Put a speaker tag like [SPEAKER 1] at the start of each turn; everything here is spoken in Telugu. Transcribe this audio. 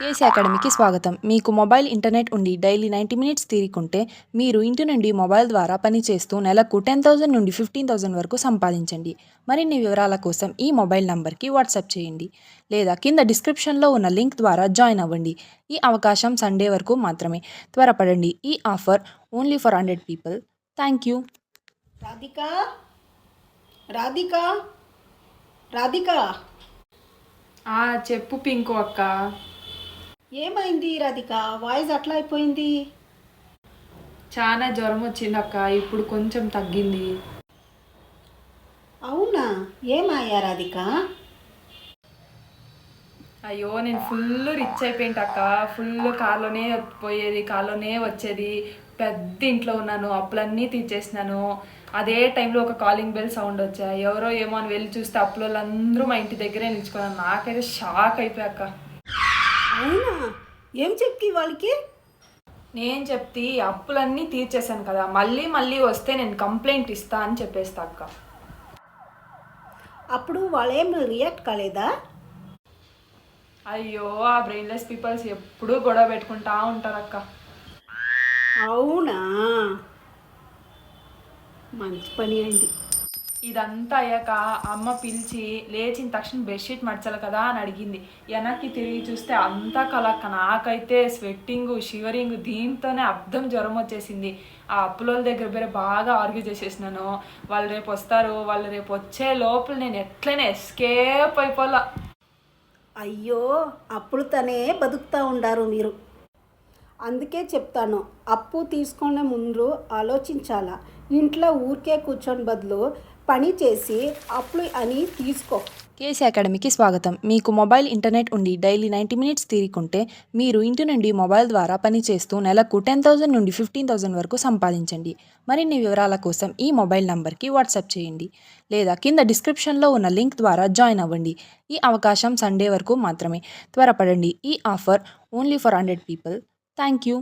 [SPEAKER 1] కేసీ అకాడమీకి స్వాగతం. మీకు మొబైల్ ఇంటర్నెట్ ఉండి డైలీ 90 మినిట్స్ తీరికుంటే మీరు ఇంటి నుండి మొబైల్ ద్వారా పనిచేస్తూ నెలకు 10,000 నుండి 15,000 వరకు సంపాదించండి. మరిన్ని వివరాల కోసం ఈ మొబైల్ నంబర్కి వాట్సాప్ చేయండి లేదా కింద డిస్క్రిప్షన్లో ఉన్న లింక్ ద్వారా జాయిన్ అవ్వండి. ఈ అవకాశం సండే వరకు మాత్రమే. త్వరపడండి. ఈ offer only for 100 people. Thank you.
[SPEAKER 2] Radhika Radhika Radhika
[SPEAKER 3] చెప్పు పింకు అక్క.
[SPEAKER 2] ఏమైంది రాధిక? వాయిస్ అట్లా అయిపోయింది.
[SPEAKER 3] చాలా జ్వరం వచ్చింది అక్క, ఇప్పుడు కొంచెం తగ్గింది.
[SPEAKER 2] అవునా? ఏమయ్యా రాధిక?
[SPEAKER 3] అయ్యో నేను ఫుల్ రిచ్ అయిపోయింది అక్క. ఫుల్ కార్లోనే పోయేది, కార్లోనే వచ్చేది. పెద్ద ఇంట్లో ఉన్నాను, అప్పులన్నీ తీర్చేసినాను. అదే టైంలో ఒక కాలింగ్ బెల్ సౌండ్ వచ్చాయి. ఎవరో ఏమో అని వెళ్ళి చూస్తే అప్పుల వాళ్ళందరూ మా ఇంటి దగ్గరే నిల్చుకున్నాను. నాకైతే షాక్ అయిపోయాక.
[SPEAKER 2] అవునా? ఏం చెప్పి వాళ్ళకి?
[SPEAKER 3] నేను చెప్తే అప్పులన్నీ తీర్చేశాను కదా, మళ్ళీ మళ్ళీ వస్తే నేను కంప్లైంట్ ఇస్తా అని చెప్పేస్తా అక్క.
[SPEAKER 2] అప్పుడు వాళ్ళేం రియాక్ట్ కాలేదా?
[SPEAKER 3] అయ్యో ఆ బ్రెయిన్లెస్ పీపుల్స్ ఎప్పుడూ గొడవ పెట్టుకుంటా ఉంటారు అక్క.
[SPEAKER 2] అవునా? మంచి పని అయింది.
[SPEAKER 3] ఇదంతా అయ్యాక అమ్మ పిలిచి లేచిన తక్షణం బెడ్షీట్ మర్చాలి కదా అని అడిగింది. వెనక్కి తిరిగి చూస్తే అంతా కలక్క. నాకైతే స్వెట్టింగ్, షివరింగ్, దీంతోనే అర్థం జ్వరం వచ్చేసింది. ఆ అప్పుల దగ్గర ಬೇರೆ బాగా ఆర్గ్యూ చేసేసినాను. వాళ్ళు రేపు వస్తారు, వాళ్ళు రేపు వచ్చే లోపల నేను ఎట్లయినా ఎస్కేప్ అయిపోలా.
[SPEAKER 2] అయ్యో, అప్పుడు తనే బతుకుతూ ఉండారు మీరు. అందుకే చెప్తాను, అప్పు తీసుకునే ముందు ఆలోచించాలా. ఇంట్లో ఊరికే కూర్చొని బదులు పని చేసి అప్పులు అని తీసుకో.
[SPEAKER 1] కేసీ అకాడమీకి స్వాగతం. మీకు మొబైల్ ఇంటర్నెట్ ఉండి డైలీ 90 మినిట్స్ తీరికుంటే మీరు ఇంటి నుండి మొబైల్ ద్వారా పనిచేస్తూ నెలకు 10,000 నుండి 15,000 వరకు సంపాదించండి. మరిన్ని వివరాల కోసం ఈ మొబైల్ నంబర్కి వాట్సాప్ చేయండి లేదా కింద డిస్క్రిప్షన్లో ఉన్న లింక్ ద్వారా జాయిన్ అవ్వండి. ఈ అవకాశం సండే వరకు మాత్రమే. త్వరపడండి. ఈ offer only for 100 people. Thank you.